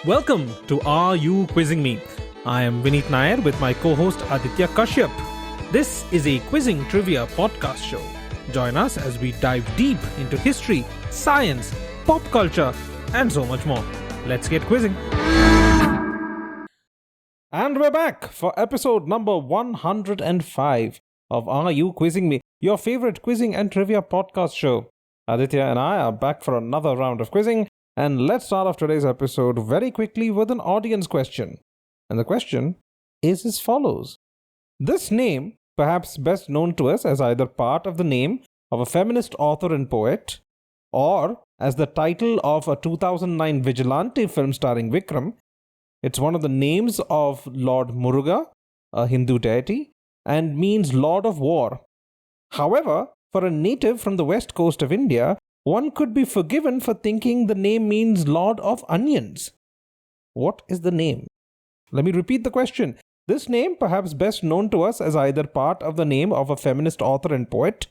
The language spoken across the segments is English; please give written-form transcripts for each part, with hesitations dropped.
Welcome to Are You Quizzing Me? I am Vineet Nair with my co-host Aditya Kashyap. This is a quizzing trivia podcast show. Join us as we dive deep into history, science, pop culture, and so much more. Let's get quizzing. And we're back for episode number 105 of Are You Quizzing Me? Your favorite quizzing and trivia podcast show. Aditya and I are back for another round of quizzing. And let's start off today's episode very quickly with an audience question. And the question is as follows. This name, perhaps best known to us as either part of the name of a feminist author and poet, or as the title of a 2009 vigilante film starring Vikram, it's one of the names of Lord Muruga, a Hindu deity, and means Lord of War. However, for a native from the west coast of India, one could be forgiven for thinking the name means Lord of Onions. What is the name? Let me repeat the question. This name, perhaps best known to us as either part of the name of a feminist author and poet,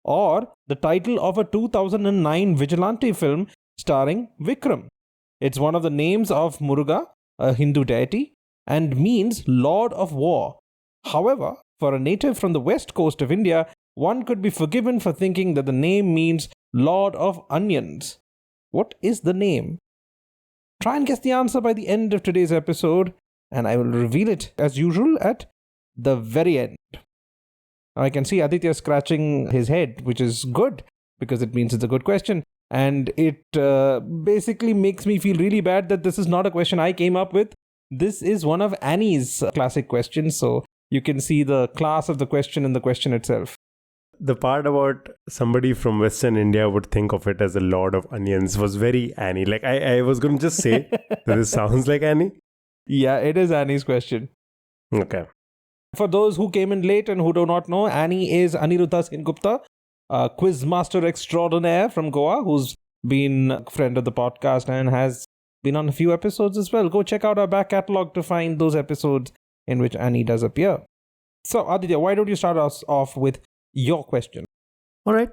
or the title of a 2009 vigilante film starring Vikram. It's one of the names of Muruga, a Hindu deity, and means Lord of War. However, for a native from the west coast of India, one could be forgiven for thinking that the name means Lord of Onions. What is the name? Try and guess the answer by the end of today's episode, and I will reveal it as usual at the very end. I can see Aditya scratching his head, which is good because it means it's a good question. And it basically makes me feel really bad that this is not a question I came up with. This is one of Annie's classic questions, so you can see the class of the question in the question itself. The part about somebody from Western India would think of it as a Lord of Onions was very Annie. Like, I was going to just say that this sounds like Annie. Yeah, it is Annie's question. Okay. For those who came in late and who do not know, Annie is Aniruddha Sengupta, a quizmaster extraordinaire from Goa, who's been a friend of the podcast and has been on a few episodes as well. Go check out our back catalogue to find those episodes in which Annie does appear. So, Aditya, why don't you start us off with your question? All right.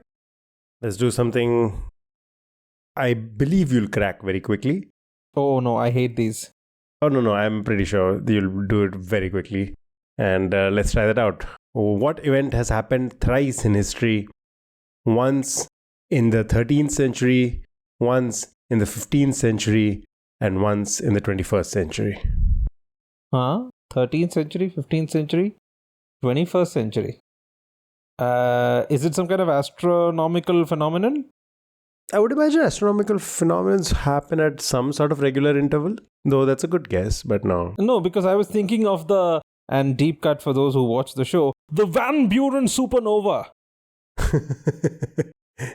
Let's do something I believe you'll crack very quickly. Oh, no, I hate these. Oh, no, I'm pretty sure you'll do it very quickly. And let's try that out. What event has happened thrice in history? Once in the 13th century, once in the 15th century, and once in the 21st century. 13th century, 15th century, 21st century. Is it some kind of astronomical phenomenon? I would imagine astronomical phenomena happen at some sort of regular interval. Though that's a good guess, but no. No, because I was thinking of and deep cut for those who watch the show, the Van Buren supernova.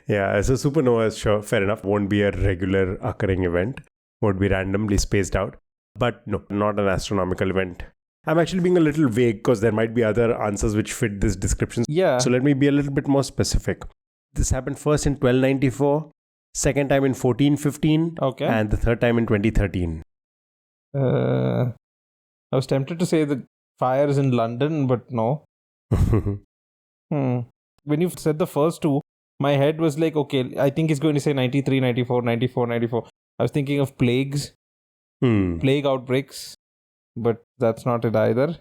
Yeah, so supernova, sure, fair enough, won't be a regular occurring event. Would be randomly spaced out. But no, not an astronomical event. I'm actually being a little vague because there might be other answers which fit this description. Yeah. So let me be a little bit more specific. This happened first in 1294, second time in 1415, okay, and the third time in 2013. I was tempted to say the fires in London, but no. When you said the first two, my head was like, okay, I think he's going to say 93, 94, 94, 94. I was thinking of plagues, plague outbreaks. But that's not it either.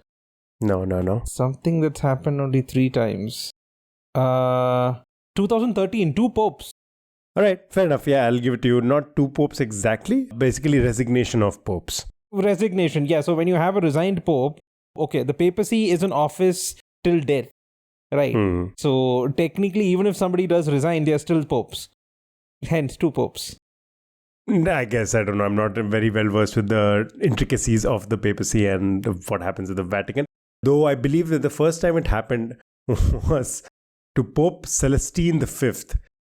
No. Something that's happened only 3 times. 2013, 2 popes. All right, fair enough. Yeah, I'll give it to you. Not 2 popes exactly. Basically, resignation of popes. Resignation, yeah. So when you have a resigned pope, okay, the papacy is in office till death. Right. So technically, even if somebody does resign, they are still popes. Hence, 2 popes. I guess, I don't know. I'm not very well versed with the intricacies of the papacy and what happens at the Vatican. Though I believe that the first time it happened was to Pope Celestine V.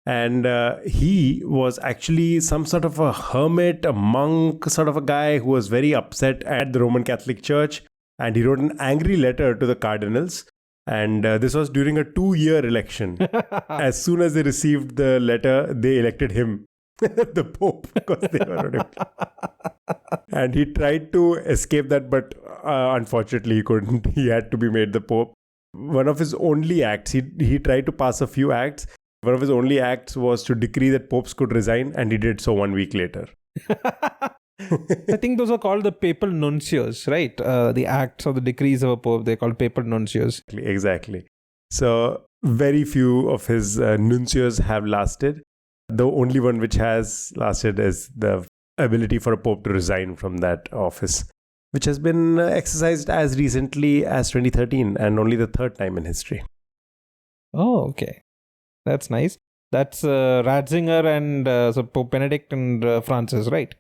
And he was actually some sort of a hermit, a monk, sort of a guy who was very upset at the Roman Catholic Church. And he wrote an angry letter to the cardinals. And this was during a 2-year election. As soon as they received the letter, they elected him. The Pope, because they were on him. And he tried to escape that, but unfortunately he couldn't. He had to be made the Pope. One of his only acts, he tried to pass a few acts. One of his only acts was to decree that popes could resign, and he did so 1 week later. I think those are called the papal nuncios, right? The acts or the decrees of a pope, they're called papal nuncios. Exactly. So very few of his nuncios have lasted. The only one which has lasted is the ability for a pope to resign from that office, which has been exercised as recently as 2013 and only the third time in history. Oh, okay. That's nice. That's Ratzinger and so Pope Benedict and Francis, right?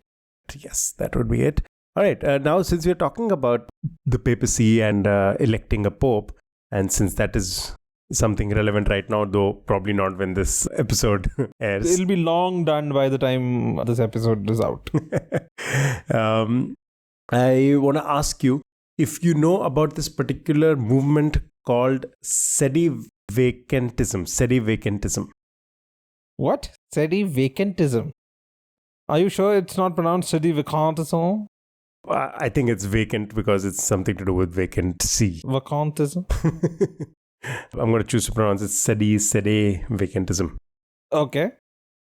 Yes, that would be it. All right. Now, since we're talking about the papacy and electing a pope, and since that is something relevant right now, though probably not when this episode airs. It'll be long done by the time this episode is out. I want to ask you if you know about this particular movement called Sedi-vacantism. What? Sedi-vacantism. Are you sure it's not pronounced Sedi-vacantism? I think it's vacant because it's something to do with vacancy. Vacantism? I'm going to choose to pronounce it Sedi-vacantism. Okay.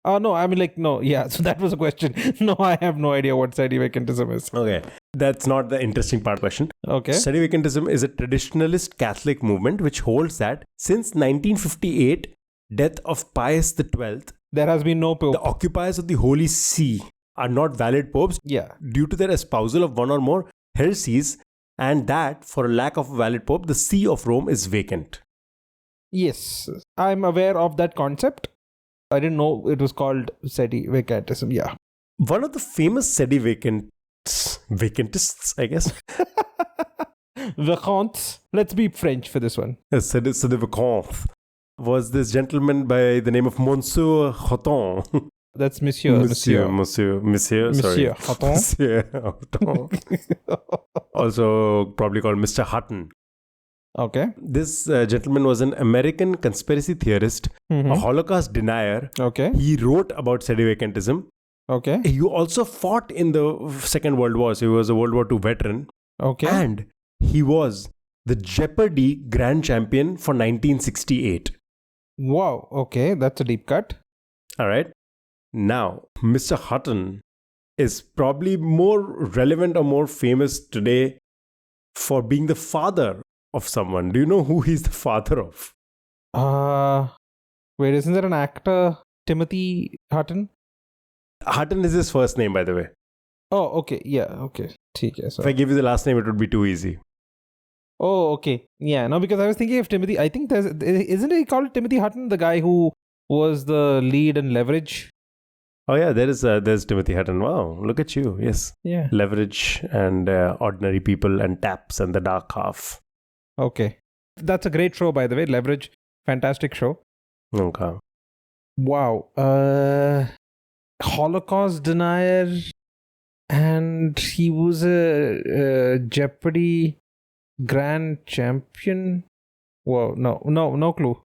No, I mean no. Yeah, so that was a question. No, I have no idea what Sedi-vacantism is. Okay. That's not the interesting part question. Okay. Sedi-vacantism is a traditionalist Catholic movement which holds that since 1958, death of Pius XII, there has been no pope. The occupiers of the Holy See are not valid popes due to their espousal of one or more heresies, and that, for a lack of a valid pope, the See of Rome is vacant. Yes, I'm aware of that concept. I didn't know it was called Sedi-vacantism. Yeah. One of the famous vacantists, I guess. Vacants. Let's be French for this one. Sedi-vacant was this gentleman by the name of Monsieur Houghton. That's Monsieur. Monsieur. Monsieur Houghton. Also probably called Mr. Hutton. Okay. This gentleman was an American conspiracy theorist, a Holocaust denier. Okay. He wrote about Sedi-vacantism. Okay. He also fought in the Second World War. So he was a World War II veteran. Okay. And he was the Jeopardy Grand Champion for 1968. Wow. Okay. That's a deep cut. All right. Now, Mr. Hutton is probably more relevant or more famous today for being the father of someone. Do you know who he's the father of? Wait, isn't there an actor, Timothy Hutton? Hutton is his first name, by the way. Oh, okay. Yeah, okay. If I give you the last name, it would be too easy. Oh, okay. Yeah, no, because I was thinking of Timothy. I think isn't he called Timothy Hutton, the guy who was the lead in Leverage? Oh yeah, there's Timothy Hutton. Wow, look at you. Yes. Yeah. Leverage and Ordinary People and Taps and The Dark Half. Okay. That's a great show, by the way. Leverage. Fantastic show. Okay. Wow. Holocaust denier. And he was a Jeopardy Grand Champion. Whoa, no clue.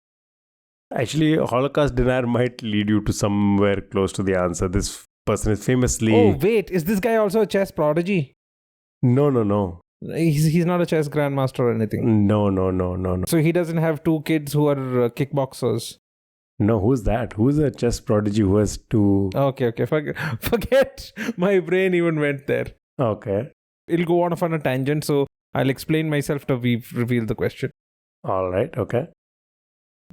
Actually, Holocaust denier might lead you to somewhere close to the answer. This person is famously... Oh, wait. Is this guy also a chess prodigy? No. He's not a chess grandmaster or anything. No. So he doesn't have two kids who are kickboxers. No, who's that? Who's a chess prodigy who has two... Okay. Forget. My brain even went there. Okay. It'll go on a tangent, so I'll explain myself to reveal the question. All right, okay.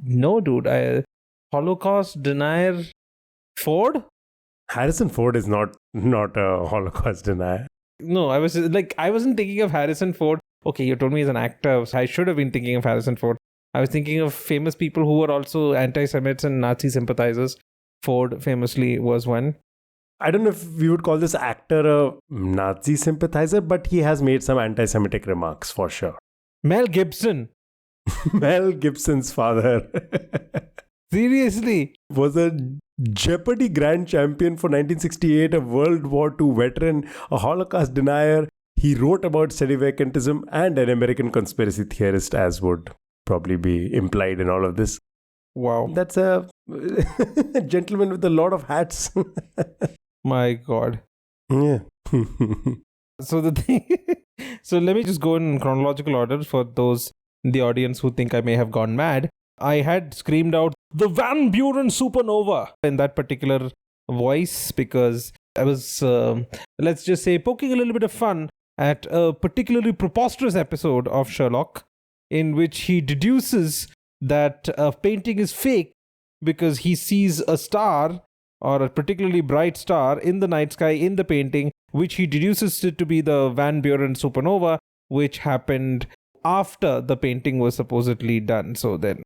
No, dude. Holocaust denier Ford? Harrison Ford is not a Holocaust denier. No, I wasn't thinking of Harrison Ford. Okay, you told me he's an actor. So I should have been thinking of Harrison Ford. I was thinking of famous people who were also anti-Semites and Nazi sympathizers. Ford famously was one. I don't know if we would call this actor a Nazi sympathizer, but he has made some anti-Semitic remarks for sure. Mel Gibson. Mel Gibson's father. Seriously? Was a Jeopardy Grand Champion for 1968, a World War II veteran, a Holocaust denier. He wrote about Sedi-vacantism and an American conspiracy theorist, as would probably be implied in all of this. Wow. That's a gentleman with a lot of hats. My God. Yeah. So let me just go in chronological order for those in the audience who think I may have gone mad. I had screamed out the Van Buren supernova in that particular voice because I was, let's just say, poking a little bit of fun at a particularly preposterous episode of Sherlock in which he deduces that a painting is fake because he sees a star or a particularly bright star in the night sky in the painting, which he deduces it to be the Van Buren supernova, which happened after the painting was supposedly done. So then,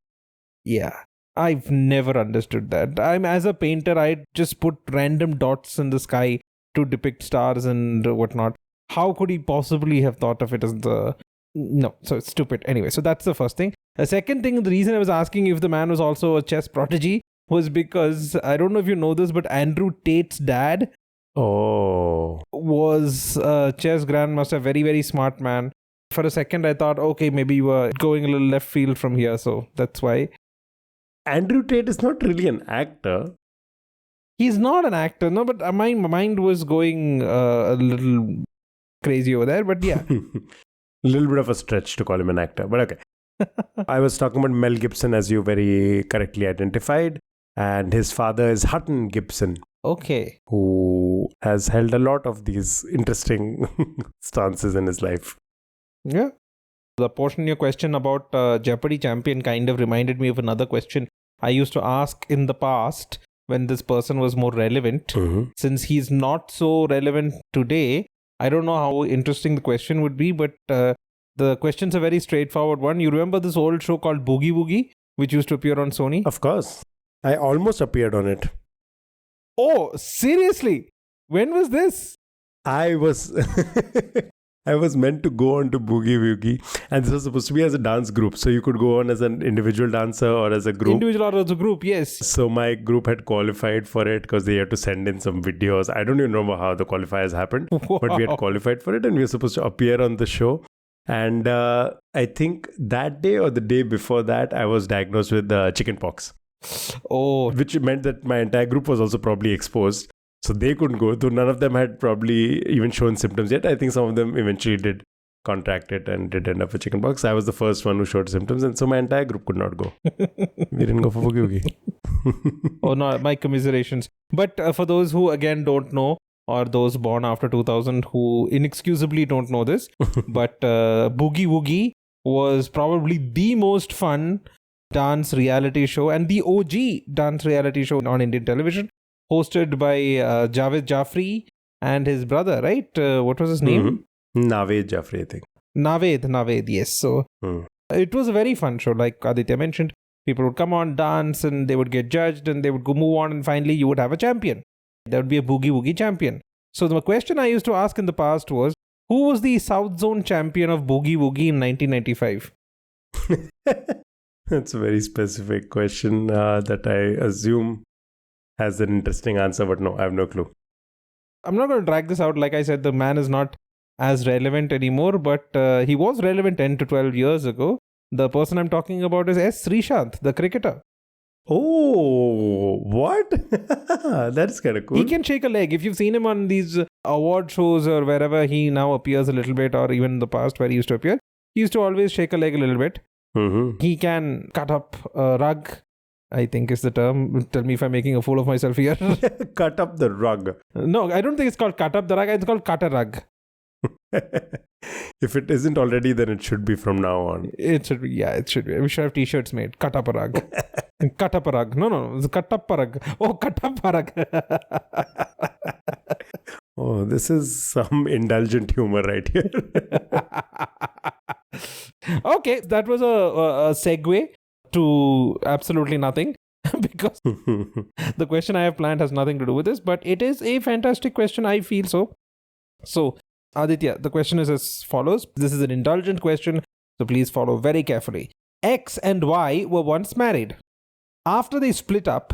yeah, I've never understood that. As a painter, I just put random dots in the sky to depict stars and whatnot. How could he possibly have thought of it as the... No, so it's stupid. Anyway, so that's the first thing. The second thing, the reason I was asking if the man was also a chess prodigy was because, I don't know if you know this, but Andrew Tate's dad was a chess grandmaster, very, very smart man. For a second, I thought, okay, maybe you were going a little left field from here, so that's why. Andrew Tate is not really an actor. He's not an actor, no, but my mind was going a little crazy over there, but yeah. A little bit of a stretch to call him an actor, but okay. I was talking about Mel Gibson, as you very correctly identified, and his father is Hutton Gibson. Okay. Who has held a lot of these interesting stances in his life. Yeah. The portion in your question about Jeopardy champion kind of reminded me of another question I used to ask in the past when this person was more relevant. Mm-hmm. Since he's not so relevant today, I don't know how interesting the question would be, but the question's a very straightforward one. You remember this old show called Boogie Woogie, which used to appear on Sony? Of course. I almost appeared on it. Oh, seriously? When was this? I was meant to go on to Boogie Woogie, and this was supposed to be as a dance group. So you could go on as an individual dancer or as a group. Individual or as a group, yes. So my group had qualified for it because they had to send in some videos. I don't even know how the qualifiers happened, but we had qualified for it and we were supposed to appear on the show. And I think that day or the day before that, I was diagnosed with chicken pox. Oh. Which meant that my entire group was also probably exposed. So they couldn't go. Though none of them had probably even shown symptoms yet. I think some of them eventually did contract it and did end up with chickenpox. I was the first one who showed symptoms, and so my entire group could not go. We didn't go for Boogie Woogie. Oh no, my commiserations. But for those who again don't know, or those born after 2000 who inexcusably don't know this, but Boogie Woogie was probably the most fun dance reality show and the OG dance reality show on Indian television, hosted by Javed Jafri and his brother, right? What was his name? Naved Jafri, I think. Naved, yes. So it was a very fun show. Like Aditya mentioned, people would come on, dance, and they would get judged, and they would go move on, and finally you would have a champion. There would be a Boogie Woogie champion. So the question I used to ask in the past was, who was the South Zone champion of Boogie Woogie in 1995? That's a very specific question that I assume has an interesting answer, but no, I have no clue. I'm not going to drag this out. Like I said, the man is not as relevant anymore, but he was relevant 10 to 12 years ago. The person I'm talking about is S. Srishant, the cricketer. Oh, what? That's kind of cool. He can shake a leg. If you've seen him on these award shows or wherever he now appears a little bit, or even in the past where he used to appear, he used to always shake a leg a little bit. Mm-hmm. He can cut up a rug, I think is the term. Tell me if I'm making a fool of myself here. Cut up the rug. No, I don't think it's called cut up the rug. It's called cut a rug. If it isn't already, then it should be from now on. It should be. Yeah, it should be. We should have t-shirts made. Cut up a rug. Cut up a rug. No. It's cut up a rug. Oh, cut up a rug. Oh, this is some indulgent humor right here. Okay, that was a segue to absolutely nothing because the question I have planned has nothing to do with this, but it is a fantastic question, I feel so. So, Aditya, the question is as follows. This is an indulgent question, so please follow very carefully. X and Y were once married. After they split up,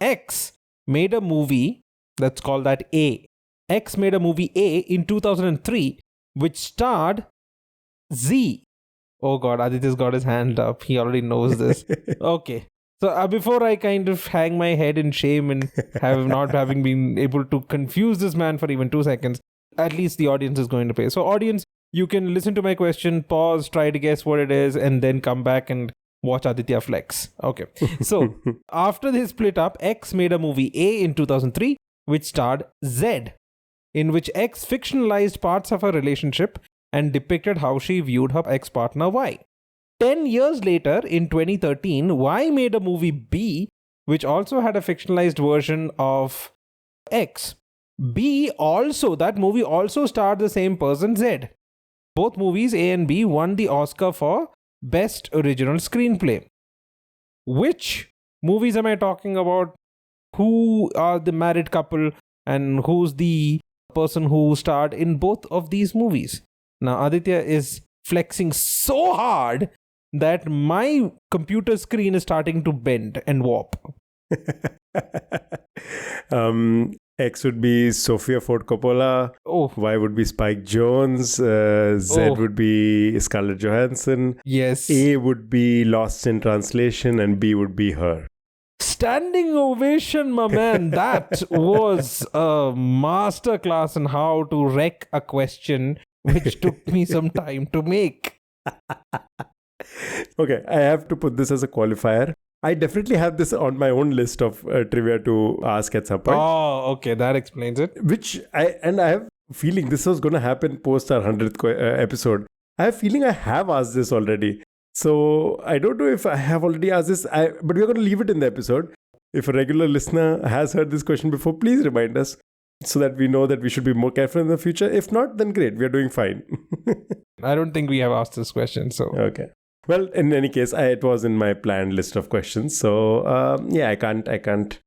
X made a movie, let's call that A. X made a movie A in 2003, which starred Z. Oh God, Aditya's got his hand up. He already knows this. Okay. So before I kind of hang my head in shame and not having been able to confuse this man for even 2 seconds, at least the audience is going to pay. So audience, you can listen to my question, pause, try to guess what it is, and then come back and watch Aditya flex. Okay. So, after they split up, X made a movie A in 2003, which starred Z, in which X fictionalized parts of her relationship and depicted how she viewed her ex-partner Y. 10 years later, in 2013, Y made a movie B, which also had a fictionalized version of X. That movie also starred the same person, Z. Both movies, A and B, won the Oscar for Best Original Screenplay. Which movies am I talking about? Who are the married couple and who's the person who starred in both of these movies? Now, Aditya is flexing so hard that my computer screen is starting to bend and warp. X would be Sofia Ford Coppola. Oh. Y would be Spike Jonze. Z would be Scarlett Johansson. Yes. A would be Lost in Translation, and B would be her. Standing ovation, my man. That was a masterclass in how to wreck a question, which took me some time to make. Okay, I have to put this as a qualifier. I definitely have this on my own list of trivia to ask at some point. Oh, okay, that explains it. I have a feeling this was going to happen post our 100th episode. I have a feeling I have asked this already. So I don't know if I have already asked this, but we're going to leave it in the episode. If a regular listener has heard this question before, please remind us so that we know that we should be more careful in the future. If not, then great, we're doing fine. I don't think we have asked this question, so... Okay. Well, in any case, it was in my planned list of questions. So, I can't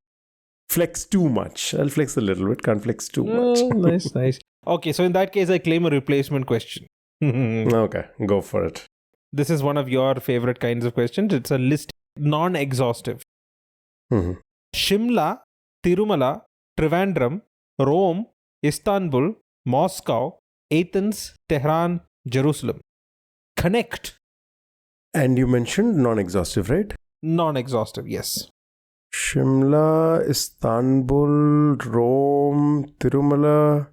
flex too much. I'll flex a little bit, can't flex too much. Nice. Okay, so in that case, I claim a replacement question. Okay, go for it. This is one of your favorite kinds of questions. It's a list, non-exhaustive. Mm-hmm. Shimla, Tirumala, Trivandrum, Rome, Istanbul, Moscow, Athens, Tehran, Jerusalem. Connect. And you mentioned non-exhaustive, right? Non-exhaustive, yes. Shimla, Istanbul, Rome, Tirumala,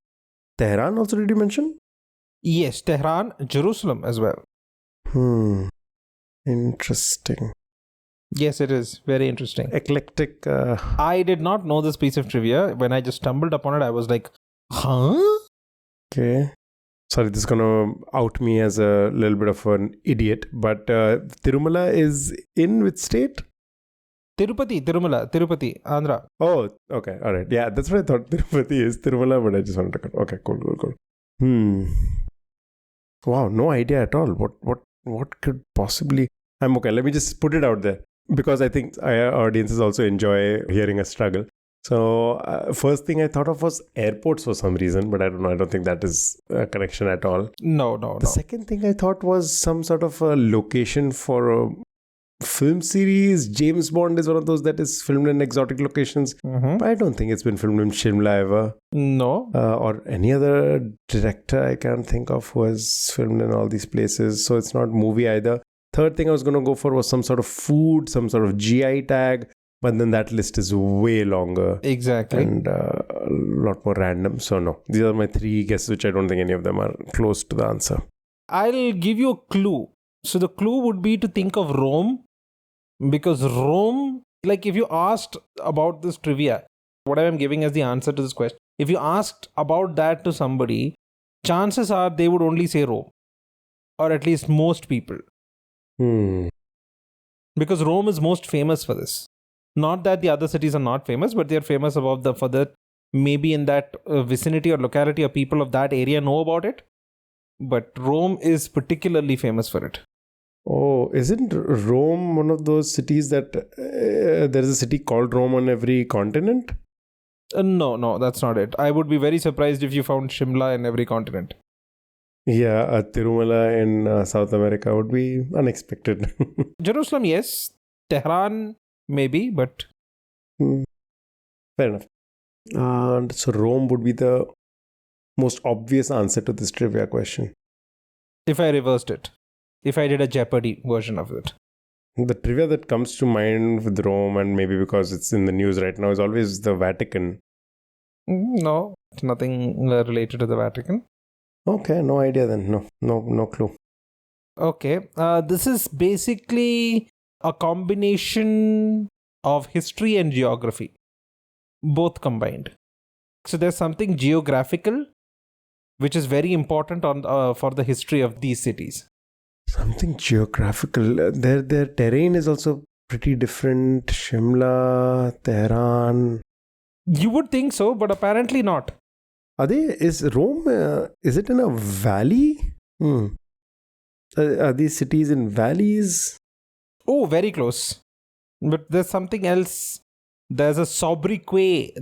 Tehran also did you mention? Yes, Tehran, Jerusalem as well. Interesting. Yes, it is. Very interesting. Eclectic. I did not know this piece of trivia. When I just stumbled upon it, I was like, huh? Okay. Sorry, this is going to out me as a little bit of an idiot. But Tirumala is in which state? Tirupati, Tirupati, Andhra. Oh, okay. All right. Yeah, that's what I thought Tirupati is. Tirumala, but I just wanted to... Okay, cool. Wow, no idea at all. What could possibly... I'm okay. Let me just put it out there. Because I think our audiences also enjoy hearing us struggle. So, first thing I thought of was airports for some reason, but I don't know. I don't think that is a connection at all. No. The second thing I thought was some sort of a location for a film series. James Bond is one of those that is filmed in exotic locations. Mm-hmm. But I don't think it's been filmed in Shimla ever. No. Or any other director I can't think of who has filmed in all these places. So, it's not movie either. Third thing I was going to go for was some sort of food, some sort of GI tag. But then that list is way longer. Exactly. And a lot more random. So no, these are my three guesses, which I don't think any of them are close to the answer. I'll give you a clue. So the clue would be to think of Rome. Because Rome, like if you asked about this trivia, what I'm giving as the answer to this question, if you asked about that to somebody, chances are they would only say Rome. Or at least most people. Because Rome is most famous for this. Not that the other cities are not famous, but they're famous for that. Maybe in that vicinity or locality or people of that area know about it. But Rome is particularly famous for it. Oh, isn't Rome one of those cities that there is a city called Rome on every continent? No, that's not it. I would be very surprised if you found Shimla in every continent. Yeah, Tirumala in South America would be unexpected. Jerusalem, yes. Tehran, maybe, but... Fair enough. And so Rome would be the most obvious answer to this trivia question. If I reversed it. If I did a Jeopardy version of it. The trivia that comes to mind with Rome, and maybe because it's in the news right now, is always the Vatican. No, nothing related to the Vatican. Okay, no idea then. No clue. Okay, this is basically a combination of history and geography, both combined. So there's something geographical, which is very important for the history of these cities. Something geographical. Their terrain is also pretty different. Shimla, Tehran. You would think so, but apparently not. Is Rome, is it in a valley? Are these cities in valleys? Oh, very close. But there's something else. There's a sobriquet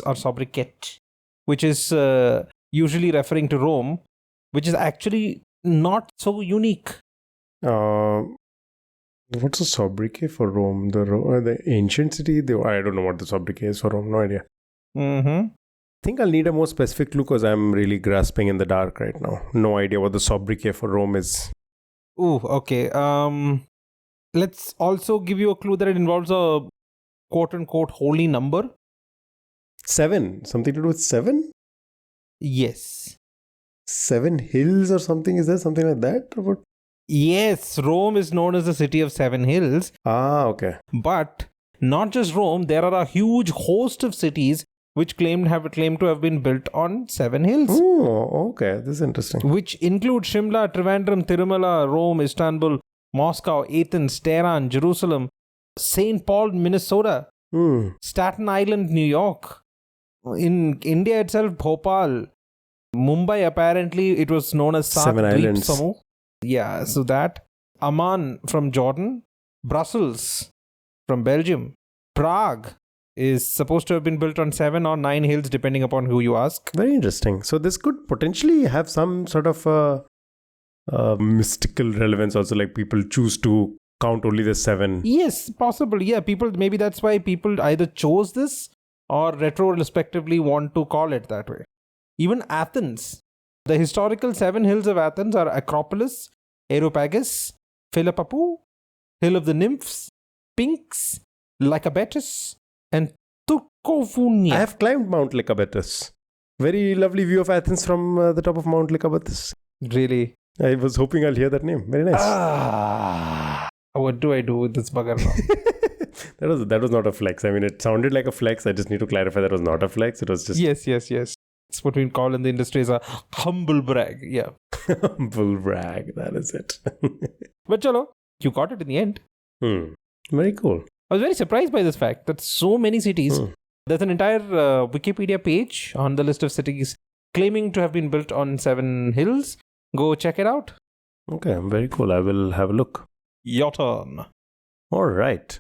or sobriquet, which is usually referring to Rome, which is actually not so unique. What's a sobriquet for Rome? The ancient city? I don't know what the sobriquet is for Rome. No idea. Mm-hmm. I think I'll need a more specific clue because I'm really grasping in the dark right now. No idea what the sobriquet for Rome is. Ooh, okay. Let's also give you a clue that it involves a quote-unquote holy number. 7. Something to do with 7? Yes. 7 hills or something? Is there something like that? Or what? Yes, Rome is known as the city of 7 hills. Okay. But not just Rome, there are a huge host of cities which claim to have been built on 7 hills. Oh, okay. This is interesting. Which include Shimla, Trivandrum, Tirumala, Rome, Istanbul, Moscow, Athens, Tehran, Jerusalem, St. Paul, Minnesota, Staten Island, New York. In India itself, Bhopal, Mumbai, apparently it was known as 7 islands. Samu. Yeah, so that. Amman from Jordan, Brussels from Belgium, Prague is supposed to have been built on 7 or 9 hills depending upon who you ask. Very interesting. So this could potentially have some sort of mystical relevance also, like people choose to count only the 7. Yes, possibly. Yeah, maybe that's why people either chose this or retrospectively want to call it that way. Even Athens. The historical 7 hills of Athens are Acropolis, Areopagus, Philippapu, Hill of the Nymphs, Sphinx, Lycabettus, and Turkophonia. I have climbed Mount Lycabettus. Very lovely view of Athens from the top of Mount Lycabettus. Really? I was hoping I'll hear that name. Very nice. What do I do with this bugger now? That was not a flex. I mean, it sounded like a flex. I just need to clarify that was not a flex. It was just... Yes. It's what we call in the industry as a humble brag. Yeah. Humble brag. That is it. But chalo, you got it in the end. Very cool. I was very surprised by this fact that so many cities... There's an entire Wikipedia page on the list of cities claiming to have been built on 7 hills. Go check it out. Okay, very cool. I will have a look. Your turn. All right.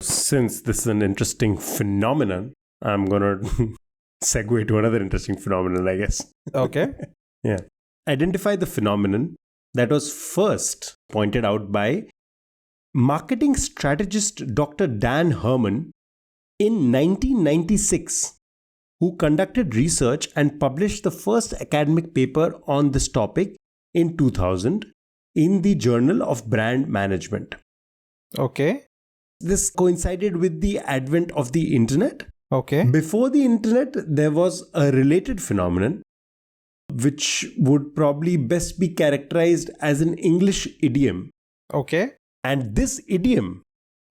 Since this is an interesting phenomenon, I'm going to segue to another interesting phenomenon, I guess. Okay. Yeah. Identify the phenomenon that was first pointed out by marketing strategist Dr. Dan Herman in 1996, who conducted research and published the first academic paper on this topic in 2000 in the Journal of Brand Management. Okay. This coincided with the advent of the internet. Okay. Before the internet, there was a related phenomenon, which would probably best be characterized as an English idiom. Okay. And this idiom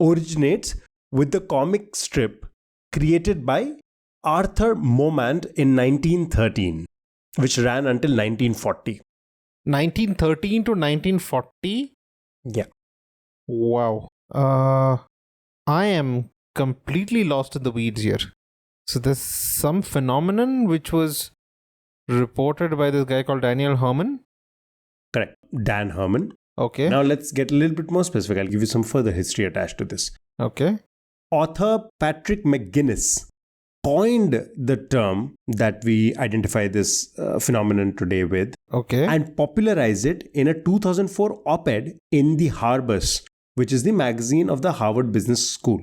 originates with the comic strip created by Arthur Momand in 1913, which ran until 1940. 1913 to 1940? Yeah. Wow. I am completely lost in the weeds here. So there's some phenomenon which was reported by this guy called Daniel Herman? Correct. Dan Herman. Okay. Now let's get a little bit more specific. I'll give you some further history attached to this. Okay. Author Patrick McGinnis coined the term that we identify this phenomenon today with. Okay. And popularized it in a 2004 op-ed in the Harbus, which is the magazine of the Harvard Business School.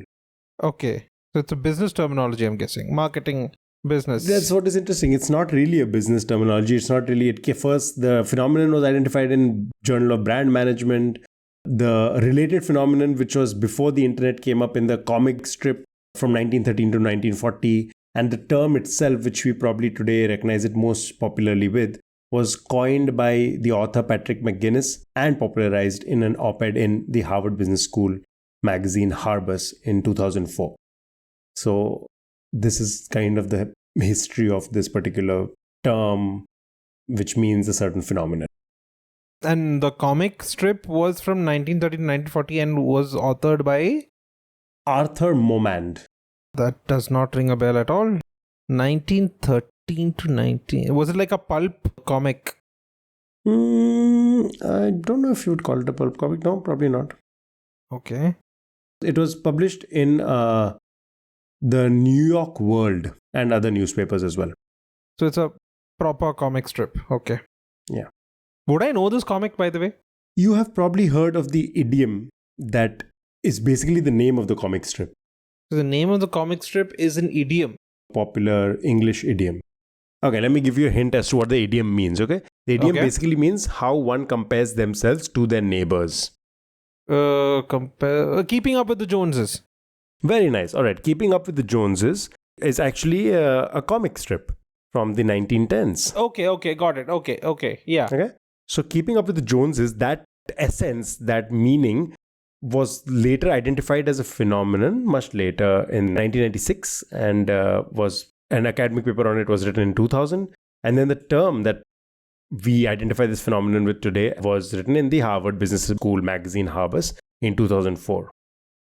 Okay. So it's a business terminology, I'm guessing. Marketing, business. That's what is interesting. It's not really a business terminology. It's not really... First, the phenomenon was identified in Journal of Brand Management. The related phenomenon, which was before the internet, came up in the comic strip from 1913 to 1940. And the term itself, which we probably today recognize it most popularly with, was coined by the author Patrick McGinnis and popularized in an op-ed in the Harvard Business School magazine Harbus in 2004. So this is kind of the history of this particular term, which means a certain phenomenon. And the comic strip was from 1930 to 1940 and was authored by? Arthur Momand. That does not ring a bell at all. 1913 to 19... Was it like a pulp comic? I don't know if you would call it a pulp comic. No, probably not. Okay. It was published in the New York World and other newspapers as well. So it's a proper comic strip. Okay. Yeah. Would I know this comic, by the way? You have probably heard of the idiom that is basically the name of the comic strip. So the name of the comic strip is an idiom. Popular English idiom. Okay, let me give you a hint as to what the idiom means, okay? The idiom basically means how one compares themselves to their neighbors. Keeping up with the Joneses. Very nice. All right. Keeping Up with the Joneses is actually a comic strip from the 1910s. Okay. Got it. Okay. Yeah. Okay. So Keeping Up with the Joneses, that essence, that meaning was later identified as a phenomenon much later in 1996 and was an academic paper on it was written in 2000. And then the term that we identify this phenomenon with today was written in the Harvard Business School magazine Harbus in 2004.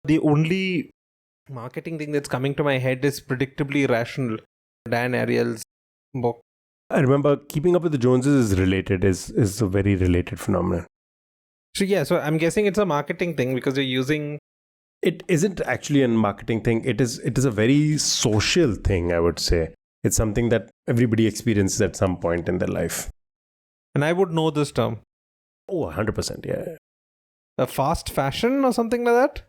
The only marketing thing that's coming to my head is Predictably Rational, Dan Ariely's book. I remember Keeping Up with the Joneses is related, is a very related phenomenon. So I'm guessing it's a marketing thing because you're using... It isn't actually a marketing thing. It is a very social thing, I would say. It's something that everybody experiences at some point in their life. And I would know this term. Oh, 100%, yeah. A fast fashion or something like that?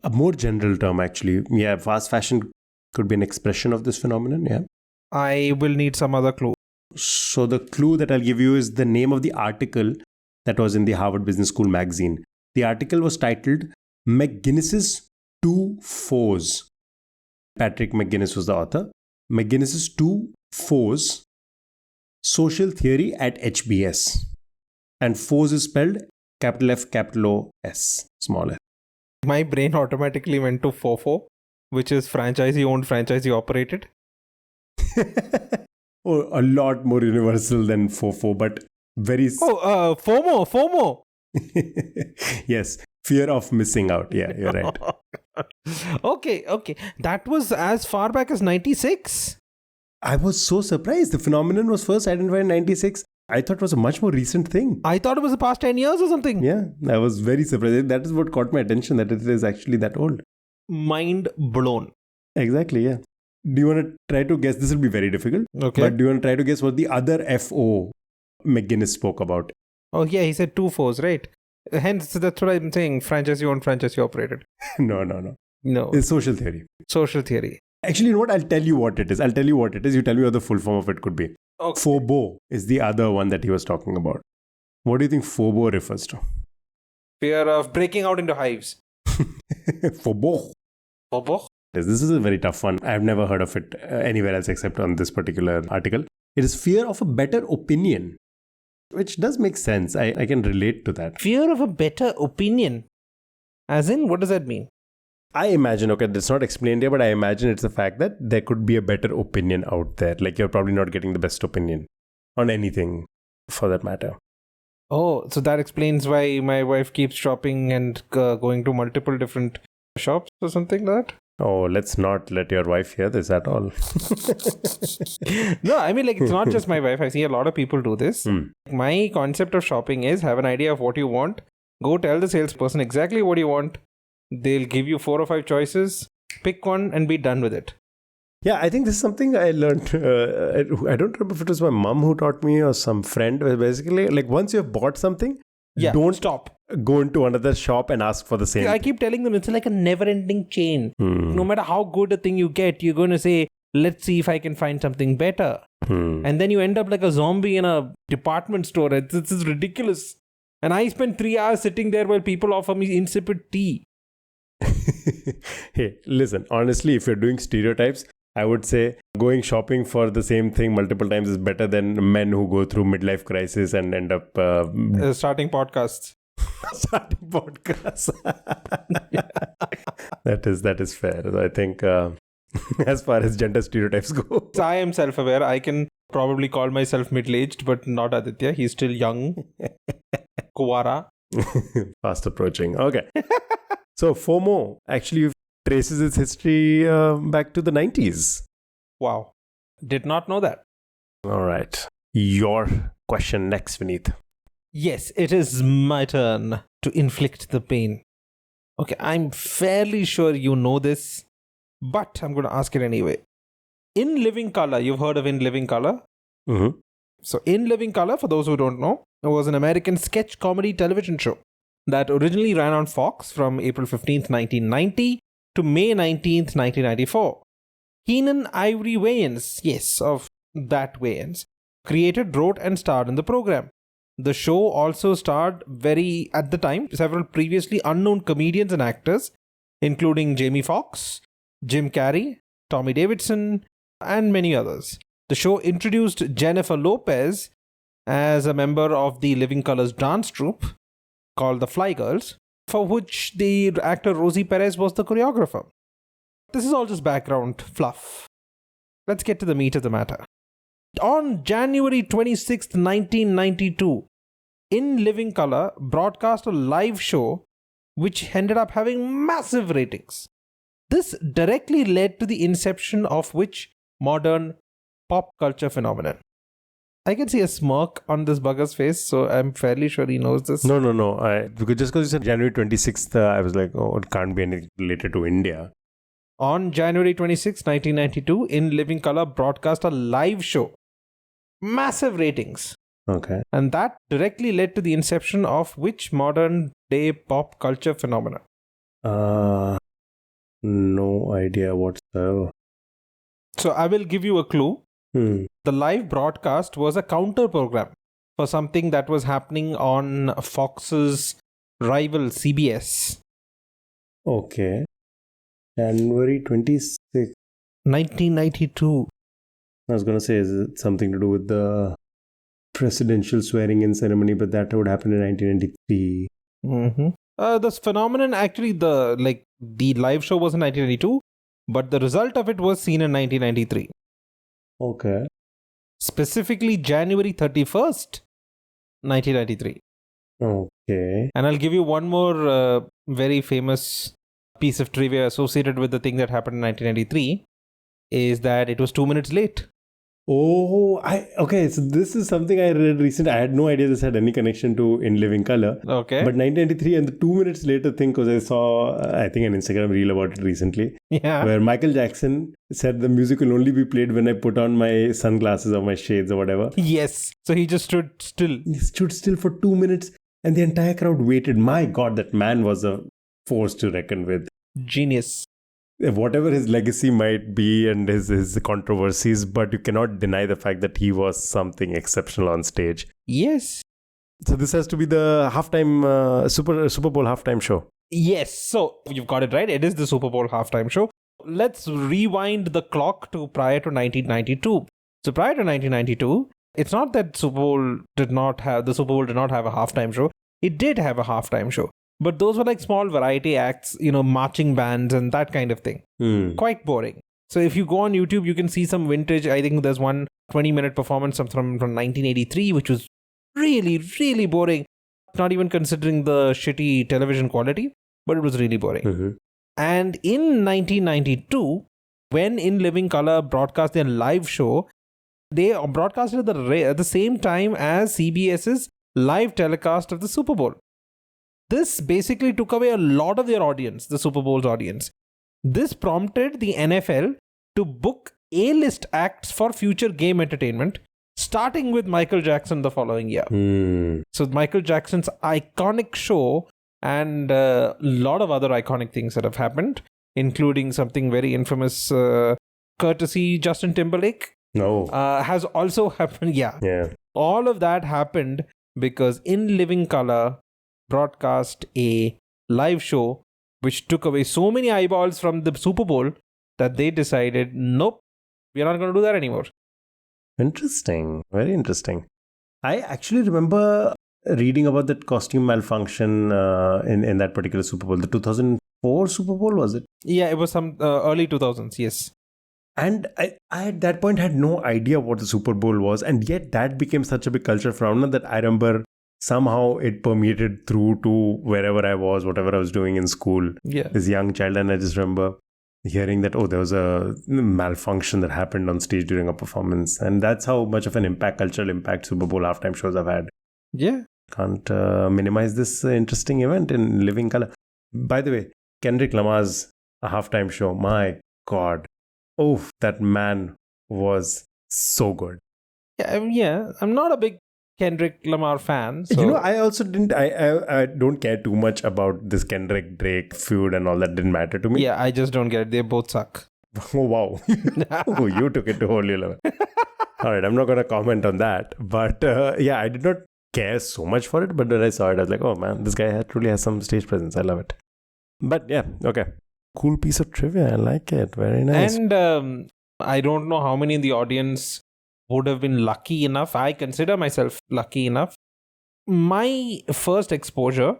A more general term, actually. Yeah, fast fashion could be an expression of this phenomenon, yeah. I will need some other clue. So the clue that I'll give you is the name of the article that was in the Harvard Business School magazine. The article was titled McGinnis's Two Foes. Patrick McGinnis was the author. McGinnis's Two Foes, Social Theory at HBS. And foes is spelled capital F, capital O, S, small s. My brain automatically went to FOFO, which is franchisee owned, franchisee operated. Oh, a lot more universal than FOFO, but very... FOMO. Yes, fear of missing out. Yeah, you're right. Okay. That was as far back as 96. I was so surprised. The phenomenon was first identified in 96. I thought it was a much more recent thing. I thought it was the past 10 years or something. Yeah, I was very surprised. That is what caught my attention, that it is actually that old. Mind blown. Exactly, yeah. Do you want to try to guess? This will be very difficult. Okay. But do you want to try to guess what the other FO McGinnis spoke about? Oh, yeah, he said two foes, right? Hence, that's what I'm saying. Franchisee owned, franchisee operated. No. It's social theory. Social theory. Actually, you know what? I'll tell you what it is. You tell me what the full form of it could be. Okay. Phobo is the other one that he was talking about. What do you think Phobo refers to? Fear of breaking out into hives. Phobo. This is a very tough one. I've never heard of it anywhere else except on this particular article. It is fear of a better opinion, which does make sense. I can relate to that. Fear of a better opinion? As in, what does that mean? I imagine, okay, that's not explained here, but I imagine it's the fact that there could be a better opinion out there. Like you're probably not getting the best opinion on anything for that matter. Oh, so that explains why my wife keeps shopping and going to multiple different shops or something like that? Oh, let's not let your wife hear this at all. No, I mean, like, it's not just my wife. I see a lot of people do this. My concept of shopping is have an idea of what you want. Go tell the salesperson exactly what you want. They'll give you 4 or 5 choices. Pick one and be done with it. Yeah, I think this is something I learned. I don't remember if it was my mom who taught me or some friend. Basically, like once you've bought something, don't stop. Go into another shop and ask for the same. I keep telling them it's like a never-ending chain. No matter how good a thing you get, you're going to say, let's see if I can find something better. And then you end up like a zombie in a department store. It's ridiculous. And I spend 3 hours sitting there while people offer me insipid tea. Hey, listen, honestly, if you're doing stereotypes, I would say going shopping for the same thing multiple times is better than men who go through midlife crisis and end up starting podcasts. Starting podcast. That is fair. I think as far as gender stereotypes go. I am self-aware. I can probably call myself middle-aged, but not Aditya. He's still young. Kuwara. Fast approaching. Okay. So FOMO actually traces its history back to the 90s. Wow. Did not know that. All right. Your question next, Vineet. Yes, it is my turn to inflict the pain. Okay, I'm fairly sure you know this, but I'm going to ask it anyway. In Living Color, you've heard of In Living Color? Mm-hmm. So, In Living Color, for those who don't know, it was an American sketch comedy television show that originally ran on Fox from April 15th, 1990 to May 19th, 1994. Keenan Ivory Wayans, yes, of that Wayans, created, wrote, and starred in the program. The show also starred at the time, several previously unknown comedians and actors, including Jamie Foxx, Jim Carrey, Tommy Davidson, and many others. The show introduced Jennifer Lopez as a member of the Living Colors dance troupe called the Fly Girls, for which the actor Rosie Perez was the choreographer. This is all just background fluff. Let's get to the meat of the matter. On January 26th, 1992, In Living Color broadcast a live show which ended up having massive ratings. This directly led to the inception of which modern pop culture phenomenon? I can see a smirk on this bugger's face, so I'm fairly sure he knows this. No. Because you said January 26th, I was like, oh, it can't be anything related to India. On January 26, 1992, In Living Color broadcast a live show. Massive ratings. Okay. And that directly led to the inception of which modern day pop culture phenomena? No idea whatsoever. So I will give you a clue. The live broadcast was a counter program for something that was happening on Fox's rival CBS. Okay. January 26th. 1992. I was going to say, is it something to do with the presidential swearing-in ceremony, but that would happen in 1993. This phenomenon, actually, the live show was in 1992, but the result of it was seen in 1993. Okay. Specifically, January 31st, 1993. Okay. And I'll give you one more very famous piece of trivia associated with the thing that happened in 1993, is that it was 2 minutes late. Oh, okay. So this is something I read recently. I had no idea this had any connection to In Living Color. Okay. But 1993 and the 2 minutes later thing, because I saw, I think, an Instagram reel about it recently. Yeah. Where Michael Jackson said the music will only be played when I put on my sunglasses or my shades or whatever. Yes. So he just stood still. He stood still for 2 minutes and the entire crowd waited. My God, that man was a force to reckon with. Genius. Whatever his legacy might be and his controversies, but you cannot deny the fact that he was something exceptional on stage. Yes. So this has to be the halftime Super Bowl halftime show. Yes. So you've got it right. It is the Super Bowl halftime show. Let's rewind the clock to prior to 1992. So prior to 1992, it's not that the Super Bowl did not have a halftime show. It did have a halftime show. But those were like small variety acts, marching bands and that kind of thing. Quite boring. So if you go on YouTube, you can see some vintage. I think there's one 20-minute performance from 1983, which was really, really boring. Not even considering the shitty television quality, but it was really boring. Mm-hmm. And in 1992, when In Living Color broadcast their live show, they broadcasted at the same time as CBS's live telecast of the Super Bowl. This basically took away a lot of their audience, the Super Bowl's audience. This prompted the NFL to book A-list acts for future game entertainment, starting with Michael Jackson the following year. So Michael Jackson's iconic show and a lot of other iconic things that have happened, including something very infamous, courtesy Justin Timberlake. Has also happened. Yeah. All of that happened because In Living Color broadcast a live show which took away so many eyeballs from the Super Bowl that they decided, nope, we're not going to do that anymore. Interesting. Very interesting. I actually remember reading about that costume malfunction in that particular Super Bowl, the 2004 Super Bowl, was it? Yeah, it was some early 2000s, yes. And I at that point had no idea what the Super Bowl was, and yet that became such a big cultural phenomenon that I remember somehow it permeated through to wherever I was, whatever I was doing in school. Yeah. As a young child, and I just remember hearing that, there was a malfunction that happened on stage during a performance, and that's how much of an cultural impact Super Bowl halftime shows have had. Yeah. Can't minimize this interesting event in living color. By the way, Kendrick Lamar's halftime show, my God. Oh, that man was so good. Yeah, I'm not a big Kendrick Lamar fan. So. I also didn't. I don't care too much about this Kendrick Drake feud and all that. Didn't matter to me. Yeah, I just don't get it. They both suck. Oh wow! Oh, you took it to whole new level. All right, I'm not going to comment on that. But I did not care so much for it. But when I saw it, I was like, oh man, this guy truly has some stage presence. I love it. But yeah, okay. Cool piece of trivia. I like it. Very nice. And I don't know how many in the audience would have been lucky enough. I consider myself lucky enough. My first exposure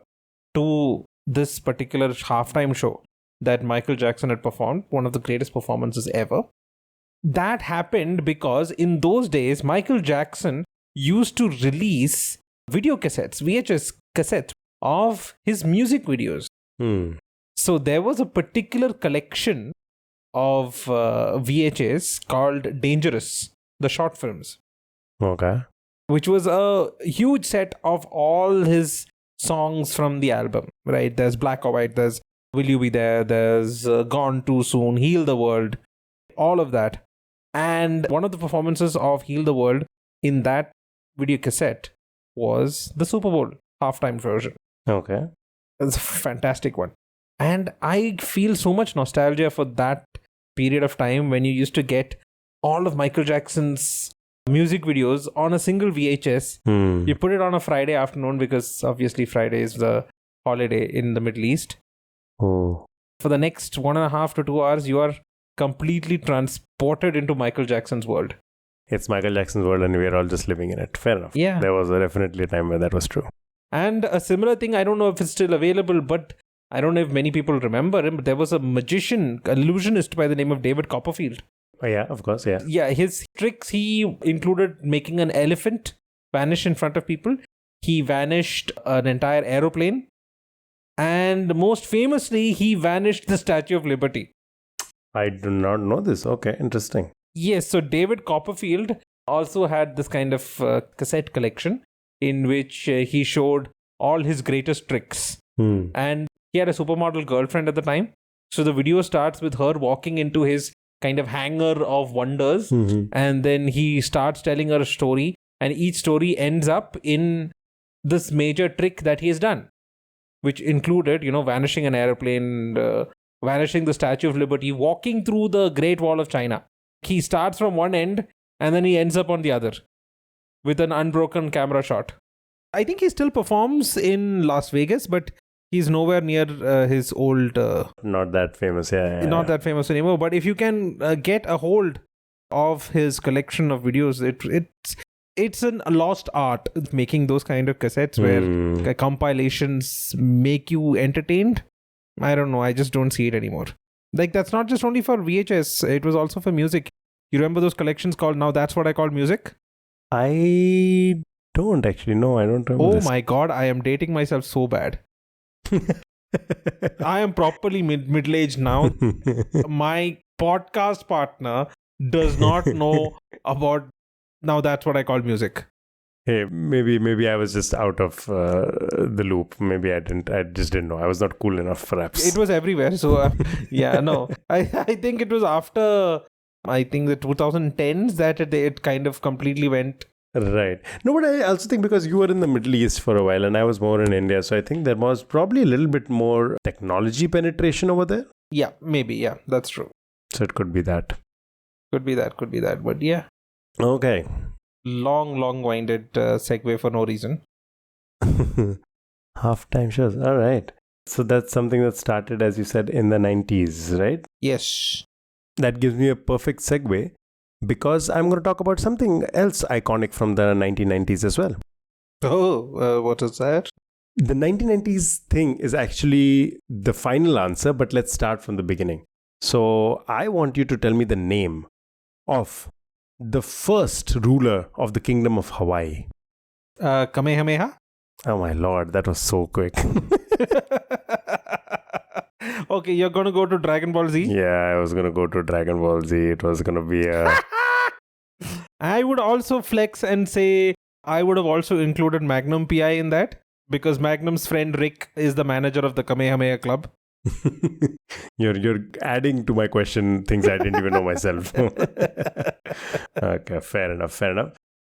to this particular halftime show that Michael Jackson had performed, one of the greatest performances ever, that happened because in those days, Michael Jackson used to release video cassettes, VHS cassettes of his music videos. So there was a particular collection of VHS called Dangerous, the short films. Okay. Which was a huge set of all his songs from the album, right? There's Black or White, there's Will You Be There, there's Gone Too Soon, Heal the World, all of that. And one of the performances of Heal the World in that video cassette was the Super Bowl halftime version. Okay. It's a fantastic one. And I feel so much nostalgia for that period of time when you used to get all of Michael Jackson's music videos on a single VHS. You put it on a Friday afternoon because obviously Friday is the holiday in the Middle East. Oh. For the next 1.5 to 2 hours, you are completely transported into Michael Jackson's world. It's Michael Jackson's world and we're all just living in it. Fair enough. Yeah. There was definitely a time where that was true. And a similar thing, I don't know if it's still available, but I don't know if many people remember him, but there was a magician, illusionist by the name of David Copperfield. Oh, yeah, of course, yeah. Yeah, his tricks, he included making an elephant vanish in front of people. He vanished an entire aeroplane. And most famously, he vanished the Statue of Liberty. I do not know this. Okay, interesting. Yes, so David Copperfield also had this kind of cassette collection in which he showed all his greatest tricks. And he had a supermodel girlfriend at the time. So the video starts with her walking into his kind of hangar of wonders. And then he starts telling her a story. And each story ends up in this major trick that he has done, which included, vanishing an airplane, vanishing the Statue of Liberty, walking through the Great Wall of China. He starts from one end and then he ends up on the other with an unbroken camera shot. I think he still performs in Las Vegas, but he's nowhere near his old... not that famous, yeah. Not that famous anymore. But if you can get a hold of his collection of videos, it's a lost art, making those kind of cassettes where compilations make you entertained. I don't know. I just don't see it anymore. Like, that's not just only for VHS. It was also for music. You remember those collections called Now That's What I Call Music? I don't actually know. I don't remember. Oh my God. I am dating myself so bad. I am properly middle-aged now. My podcast partner does not know about Now That's What I Call Music. Hey, maybe I was just out of the loop. Maybe I just didn't know. I was not cool enough, perhaps. It was everywhere. So, no. I think it was after, the 2010s that it kind of completely went. Right. No, but I also think because you were in the Middle East for a while and I was more in India. So I think there was probably a little bit more technology penetration over there. Yeah, maybe. Yeah, that's true. So it could be that. Could be that. But yeah. Okay. Long-winded segue for no reason. Halftime shows. All right. So that's something that started, as you said, in the 90s, right? Yes. That gives me a perfect segue because I'm going to talk about something else iconic from the 1990s as well. Oh, what is that? The 1990s thing is actually the final answer, but let's start from the beginning. So I want you to tell me the name of the first ruler of the Kingdom of Hawaii. Kamehameha? Oh my lord, that was so quick. Okay, you're going to go to Dragon Ball Z? Yeah, I was going to go to Dragon Ball Z. It was going to be a... I would also flex and say I would have also included Magnum PI in that, because Magnum's friend Rick is the manager of the Kamehameha Club. You're adding to my question things I didn't even know myself. Okay, fair enough.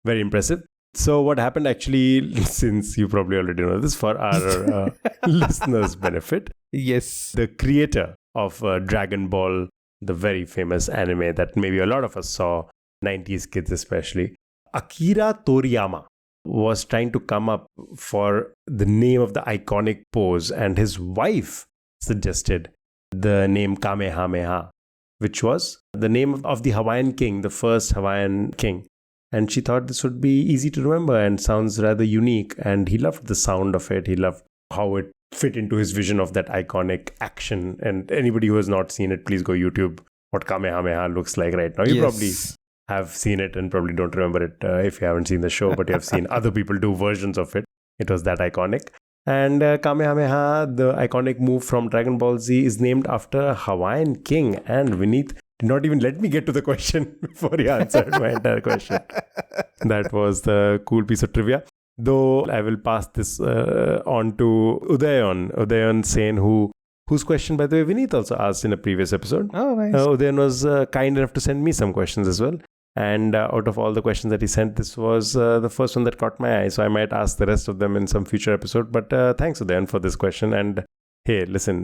Very impressive. So what happened actually, since you probably already know this, for our listeners' benefit, Yes. the creator of Dragon Ball, the very famous anime that maybe a lot of us saw, 90s kids especially, Akira Toriyama was trying to come up for the name of the iconic pose, and his wife suggested the name Kamehameha, which was the name of the Hawaiian king, the first Hawaiian king. And she thought this would be easy to remember and sounds rather unique. And he loved the sound of it. He loved how it fit into his vision of that iconic action. And anybody who has not seen it, please go YouTube what Kamehameha looks like right now. You probably have seen it and probably don't remember it if you haven't seen the show, but you have seen other people do versions of it. It was that iconic. And Kamehameha, the iconic move from Dragon Ball Z, is named after a Hawaiian king. And Vineet did not even let me get to the question before he answered my entire question. That was the cool piece of trivia. Though I will pass this on to Udayan Sen, whose question, by the way, Vineet also asked in a previous episode. Oh, nice. Udayan was kind enough to send me some questions as well. And out of all the questions that he sent, this was the first one that caught my eye. So I might ask the rest of them in some future episode. But thanks, Udayan, for this question. And hey, listen,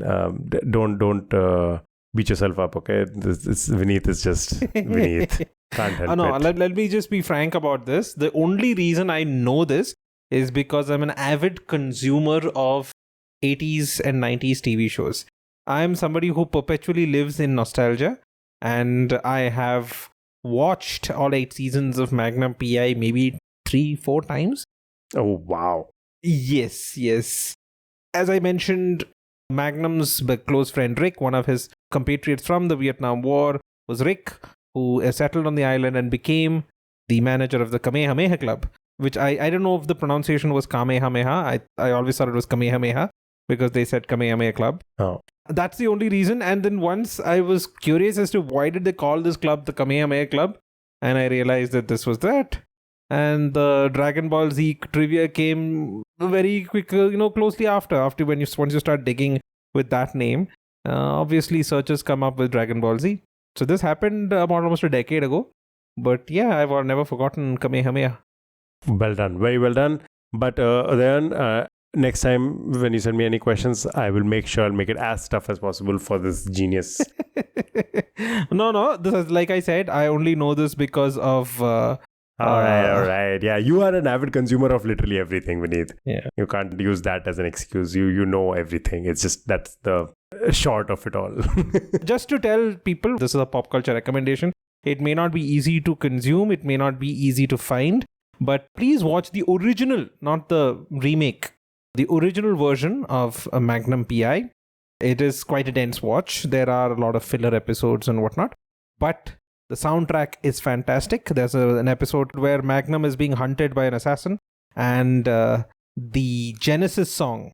don't beat yourself up, okay? This Vineet is just Vineet. Can't help it. Let me just be frank about this. The only reason I know this is because I'm an avid consumer of 80s and 90s TV shows. I'm somebody who perpetually lives in nostalgia, and I have watched all 8 seasons of Magnum PI maybe 3-4 times. Oh, wow. Yes. As I mentioned, Magnum's close friend Rick, one of his compatriots from the Vietnam War, was Rick, who settled on the island and became the manager of the Kamehameha Club, which I don't know if the pronunciation was Kamehameha. I always thought it was Kamehameha because they said Kamehameha Club. Oh. That's the only reason. And then once I was curious as to why did they call this club the Kamehameha Club, and I realized that this was that. And the Dragon Ball Z trivia came very quick, closely after once you start digging with that name. Obviously, searches come up with Dragon Ball Z. So this happened about almost a decade ago. But yeah, I've never forgotten Kamehameha. Well done. Very well done. But then next time when you send me any questions, I will make sure I'll make it as tough as possible for this genius. No. This is, like I said, I only know this because of... All right. Yeah, you are an avid consumer of literally everything, Vineet. Yeah. You can't use that as an excuse. You know everything. It's just that's the short of it all. Just to tell people, this is a pop culture recommendation. It may not be easy to consume. It may not be easy to find. But please watch the original, not the remake. The original version of Magnum PI. It is quite a dense watch. There are a lot of filler episodes and whatnot. But the soundtrack is fantastic. There's an episode where Magnum is being hunted by an assassin, and the Genesis song,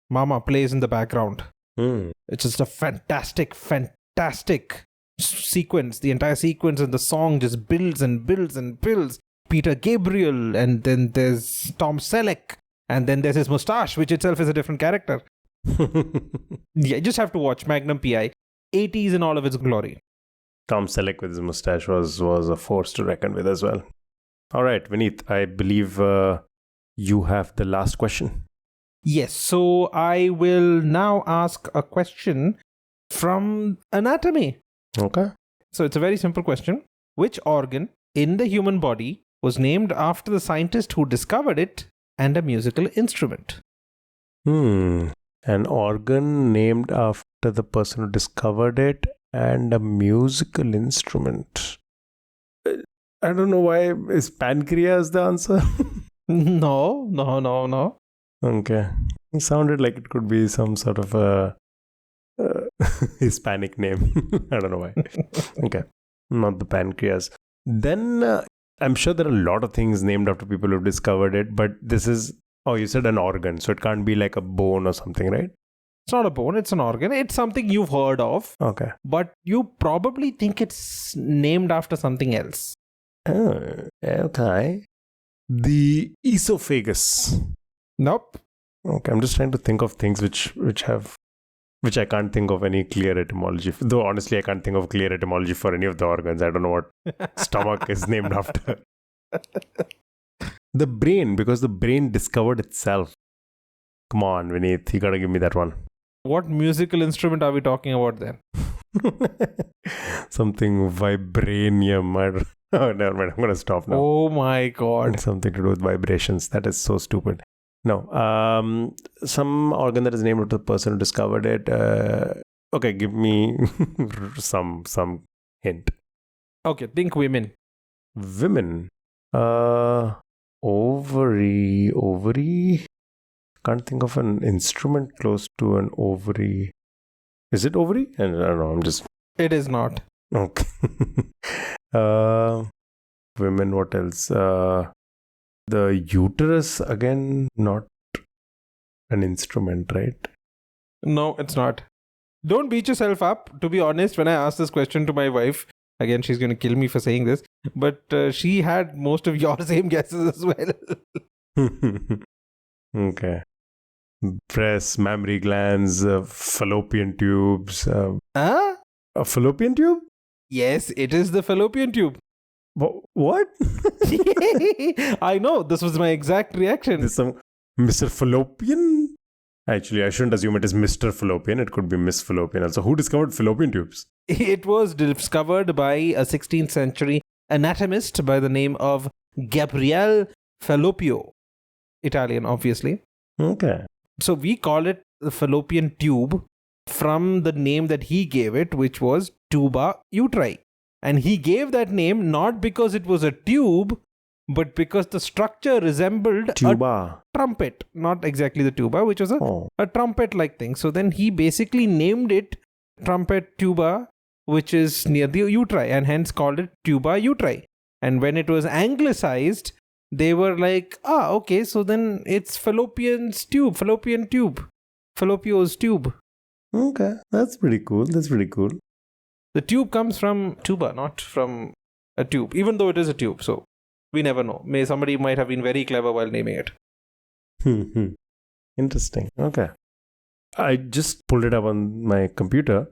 Mama, plays in the background. It's just a fantastic sequence. The entire sequence and the song just builds and builds and builds. Peter Gabriel, and then there's Tom Selleck, and then there's his mustache, which itself is a different character. Yeah, you just have to watch Magnum PI. 80s in all of its glory. Tom Selleck with his mustache was a force to reckon with as well. All right, Vineet, I believe you have the last question. Yes, so I will now ask a question from anatomy. Okay. So it's a very simple question. Which organ in the human body was named after the scientist who discovered it and a musical instrument? An organ named after the person who discovered it and a musical instrument. I don't know why. Is pancreas the answer? No. Okay. It sounded like it could be some sort of a Hispanic name. I don't know why. Okay. Not the pancreas. Then I'm sure there are a lot of things named after people who've discovered it, but this is, oh, you said an organ, so it can't be like a bone or something, right? It's not a bone, it's an organ. It's something you've heard of, Okay. but you probably think it's named after something else. Oh, okay. The esophagus. Nope. Okay, I'm just trying to think of things which I can't think of any clear etymology. Though honestly, I can't think of clear etymology for any of the organs. I don't know what stomach is named after. The brain, because the brain discovered itself. Come on, Vineet, you gotta give me that one. What musical instrument are we talking about then? Something vibranium. Oh, never mind. I'm gonna stop now. Oh my god. Something to do with vibrations. That is so stupid. No. Some organ that is named after the person who discovered it. Okay, give me some hint. Okay, think women. Women. Ovary. Can't think of an instrument close to an ovary. Is it ovary? I don't know. I'm just. It is not. Okay. Women. What else? The uterus, again, not an instrument, right? No, it's not. Don't beat yourself up. To be honest, when I asked this question to my wife, again, she's going to kill me for saying this, but she had most of your same guesses as well. Okay. Breasts, mammary glands, fallopian tubes. Huh? A fallopian tube? Yes, it is the fallopian tube. What? I know, this was my exact reaction. This some Mr. Fallopian? Actually, I shouldn't assume it is Mr. Fallopian. It could be Miss Fallopian also. Who discovered fallopian tubes? It was discovered by a 16th century anatomist by the name of Gabriele Fallopio. Italian, obviously. Okay. So we call it the fallopian tube from the name that he gave it, which was tuba utri. And he gave that name not because it was a tube, but because the structure resembled tuba. A trumpet. Not exactly the tuba, which was a trumpet-like thing. So then he basically named it trumpet tuba, which is near the utri, and hence called it tuba utri. And when it was anglicized, they were like, okay, so then it's Fallopio's tube. Fallopio's tube. Okay, that's pretty cool. The tube comes from tuba, not from a tube, even though it is a tube. So we never know. Somebody might have been very clever while naming it. Interesting. Okay. I just pulled it up on my computer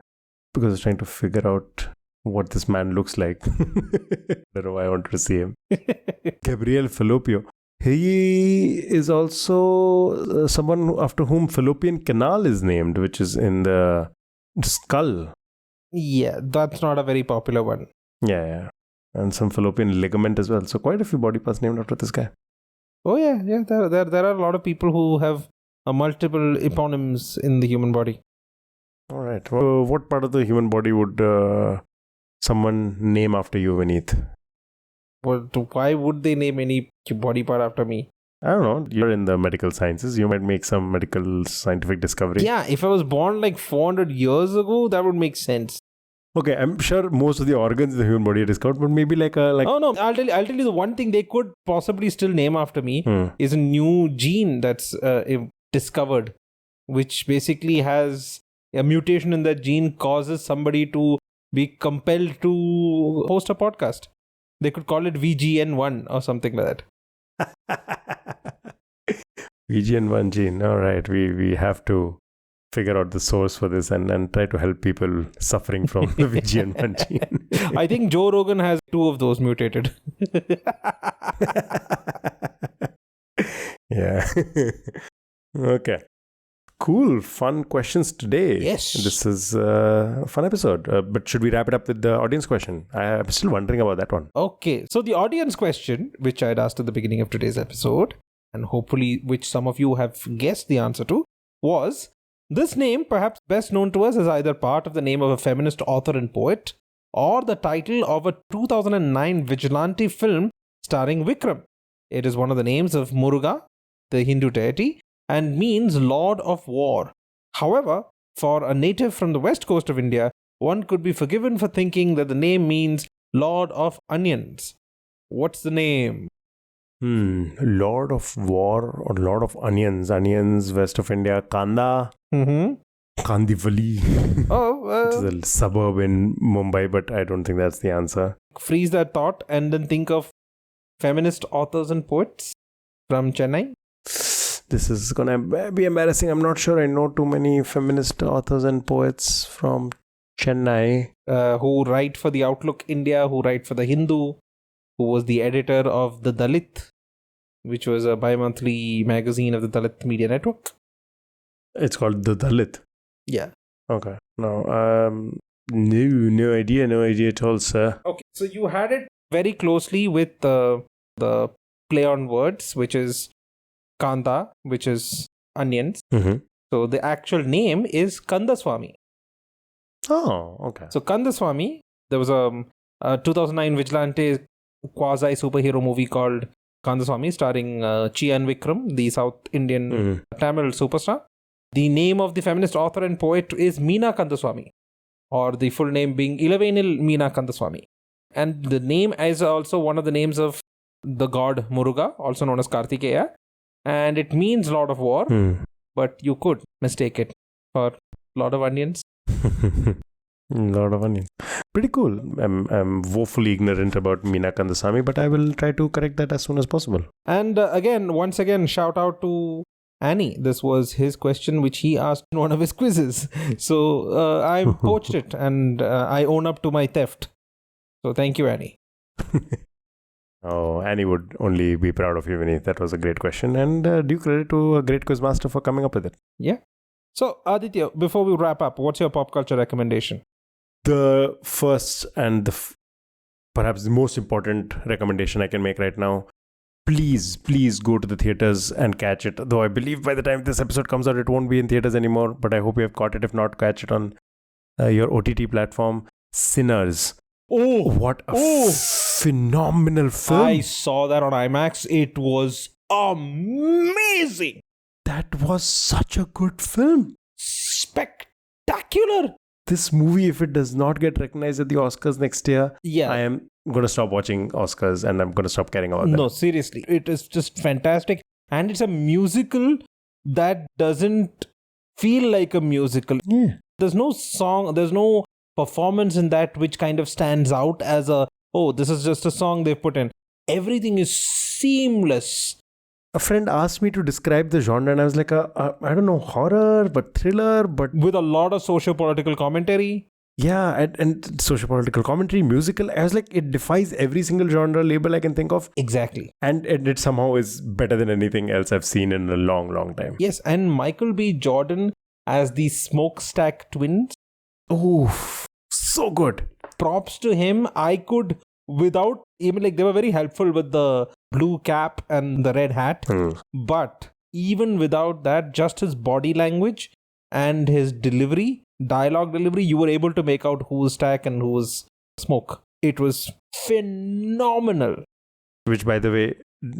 because I was trying to figure out what this man looks like. I don't know why I wanted to see him. Gabriele Fallopio. He is also someone after whom Fallopian Canal is named, which is in the skull. Yeah, that's not a very popular one. Yeah. And some fallopian ligament as well. So quite a few body parts named after this guy. Oh yeah. There are a lot of people who have multiple eponyms in the human body. All right. Well, what part of the human body would someone name after you, Vineet? Well, why would they name any body part after me? I don't know. You're in the medical sciences. You might make some medical scientific discovery. Yeah, if I was born like 400 years ago, that would make sense. Okay, I'm sure most of the organs in the human body are discovered, but maybe like. Oh no, I'll tell you the one thing they could possibly still name after me is a new gene that's discovered, which basically has a mutation in that gene causes somebody to be compelled to host a podcast. They could call it VGN1 or something like that. VGN1 gene. All right, we have to figure out the source for this and try to help people suffering from the VGN1 gene. I think Joe Rogan has 2 of those mutated. Yeah. Okay. Cool. Fun questions today. Yes. This is a fun episode. But should we wrap it up with the audience question? I'm still wondering about that one. Okay. So the audience question, which I'd asked at the beginning of today's episode, and hopefully which some of you have guessed the answer to, was this name perhaps best known to us as either part of the name of a feminist author and poet or the title of a 2009 vigilante film starring Vikram. It is one of the names of Muruga, the Hindu deity, and means Lord of War. However, for a native from the west coast of India, one could be forgiven for thinking that the name means Lord of Onions. What's the name? Lord of War or Lord of Onions. Onions, west of India. Kanda. Kandivali. Oh, it's a suburb in Mumbai, but I don't think that's the answer. Freeze that thought and then think of feminist authors and poets from Chennai. This is gonna be embarrassing. I'm not sure I know too many feminist authors and poets from Chennai. Who write for the Outlook India, who write for the Hindu, who was the editor of the Dalit, which was a bi-monthly magazine of the Dalit Media Network. It's called The Dalit. Yeah. Okay. No, no idea at all, sir. Okay, so you had it very closely with the play on words, which is Kanda, which is onions. So the actual name is Kandaswamy. Oh, okay. So Kandaswamy, there was a 2009 vigilante quasi superhero movie called Kandaswamy, starring Chian Vikram, the South Indian Tamil superstar. The name of the feminist author and poet is Meena Kandaswamy, or the full name being Ilavenil Meena Kandaswamy. And the name is also one of the names of the god Muruga, also known as Kartikeya. And it means Lord of War, but you could mistake it for Lord of Onions. Lord of Onions. Pretty cool. I'm woefully ignorant about Meena Kandaswamy, but I will try to correct that as soon as possible. And once again, shout out to Annie. This was his question, which he asked in one of his quizzes. So I poached it and I own up to my theft. So thank you, Annie. Oh, Annie would only be proud of you, Vinny. That was a great question. And due credit to a great quizmaster for coming up with it. Yeah. So, Aditya, before we wrap up, what's your pop culture recommendation? The first and perhaps the most important recommendation I can make right now. Please go to the theaters and catch it. Though I believe by the time this episode comes out, it won't be in theaters anymore. But I hope you have caught it. If not, catch it on your OTT platform. Sinners. Oh, what a phenomenal film. I saw that on IMAX. It was amazing. That was such a good film. Spectacular. This movie, if it does not get recognized at the Oscars next year, I am going to stop watching Oscars and I'm going to stop caring about them. No, seriously. It is just fantastic. And it's a musical that doesn't feel like a musical. Yeah. There's no song, there's no performance in that which kind of stands out as this is just a song they put in. Everything is seamless. A friend asked me to describe the genre and I was like, I don't know, horror, but thriller, but with a lot of socio-political commentary. Yeah, and socio-political commentary, musical. I was like, it defies every single genre label I can think of. Exactly. And it somehow is better than anything else I've seen in a long, long time. Yes, and Michael B. Jordan as the Smokestack Twins. Oh, so good. Props to him. I could, without even they were very helpful with the blue cap and the red hat. But even without that, just his body language and his dialogue delivery, you were able to make out who was Stack and who was Smoke. It was phenomenal. Which, by the way,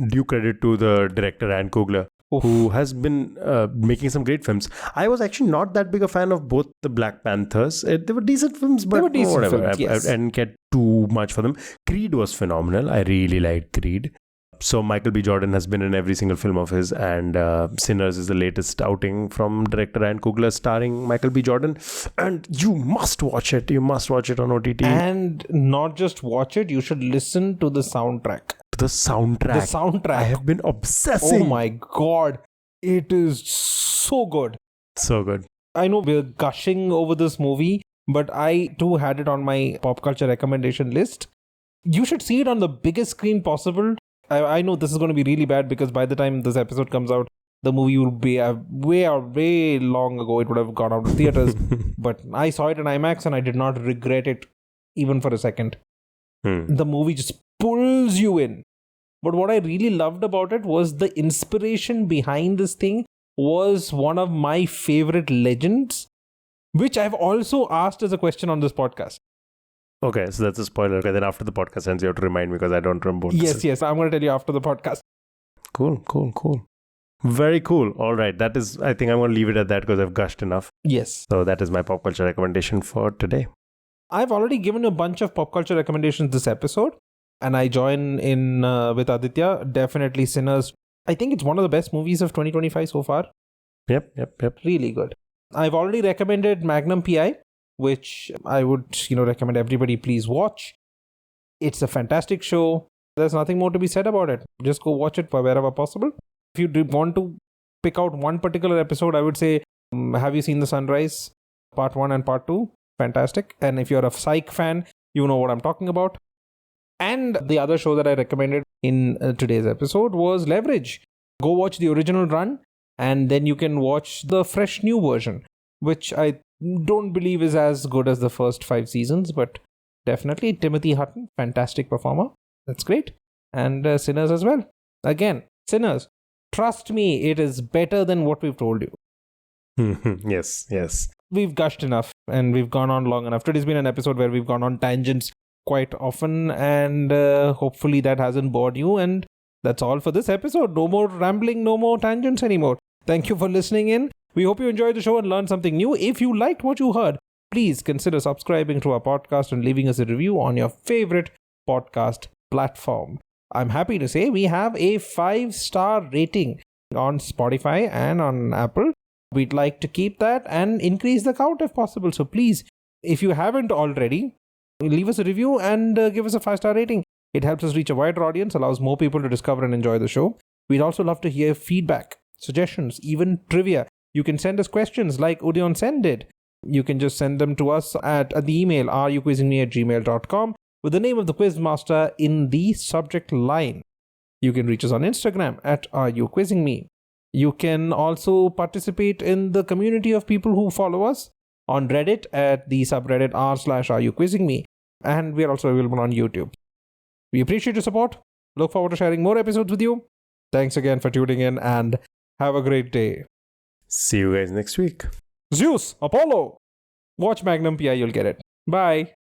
due credit to the director Anne Coogler, who has been making some great films. I was actually not that big a fan of both the Black Panthers. They were decent films, but whatever. Films, yes. I didn't get too much for them. Creed was phenomenal. I really liked Creed. So Michael B. Jordan has been in every single film of his, and Sinners is the latest outing from director Anne Coogler starring Michael B. Jordan. And you must watch it. You must watch it on OTT. And not just watch it, you should listen to the soundtrack. The soundtrack. I have been obsessing. Oh my God. It is so good. So good. I know we're gushing over this movie, but I too had it on my pop culture recommendation list. You should see it on the biggest screen possible. I know this is going to be really bad because by the time this episode comes out, the movie will be way long ago. It would have gone out of theaters. But I saw it in IMAX and I did not regret it even for a second. The movie just pulls you in. But what I really loved about it was the inspiration behind this thing was one of my favorite legends, which I've also asked as a question on this podcast. Okay, so that's a spoiler. Okay, then after the podcast ends, you have to remind me because I don't remember. Yes, I'm going to tell you after the podcast. Cool. Very cool. All right. That is, I think I'm going to leave it at that because I've gushed enough. Yes. So that is my pop culture recommendation for today. I've already given a bunch of pop culture recommendations this episode, and I join in with Aditya. Definitely Sinners. I think it's one of the best movies of 2025 so far. Yep. Really good. I've already recommended Magnum PI, which I would, recommend everybody please watch. It's a fantastic show. There's nothing more to be said about it. Just go watch it wherever possible. If you want to pick out one particular episode, I would say, have you seen The Sunrise? Part 1 and Part 2? Fantastic. And if you're a Psych fan, you know what I'm talking about. And the other show that I recommended in today's episode was Leverage. Go watch the original run, and then you can watch the fresh new version, which I don't believe is as good as the first 5 seasons, but definitely Timothy Hutton, fantastic performer. That's great. And Sinners as well. Again, Sinners. Trust me, it is better than what we've told you. Yes. We've gushed enough and we've gone on long enough. Today's been an episode where we've gone on tangents quite often, and hopefully that hasn't bored you. And that's all for this episode. No more rambling, no more tangents anymore. Thank you for listening in. We hope you enjoyed the show and learned something new. If you liked what you heard, please consider subscribing to our podcast and leaving us a review on your favorite podcast platform. I'm happy to say we have a 5-star rating on Spotify and on Apple. We'd like to keep that and increase the count if possible. So please, if you haven't already, leave us a review and give us a 5-star rating. It helps us reach a wider audience, allows more people to discover and enjoy the show. We'd also love to hear feedback, suggestions, even trivia. You can send us questions like Udion Sen did. You can just send them to us at the email areyouquizzingme@gmail.com with the name of the quizmaster in the subject line. You can reach us on Instagram at areyouquizzingme. You can also participate in the community of people who follow us on Reddit at the subreddit r/areyouquizzingme, and we are also available on YouTube. We appreciate your support. Look forward to sharing more episodes with you. Thanks again for tuning in and have a great day. See you guys next week. Zeus, Apollo. Watch Magnum PI, you'll get it. Bye.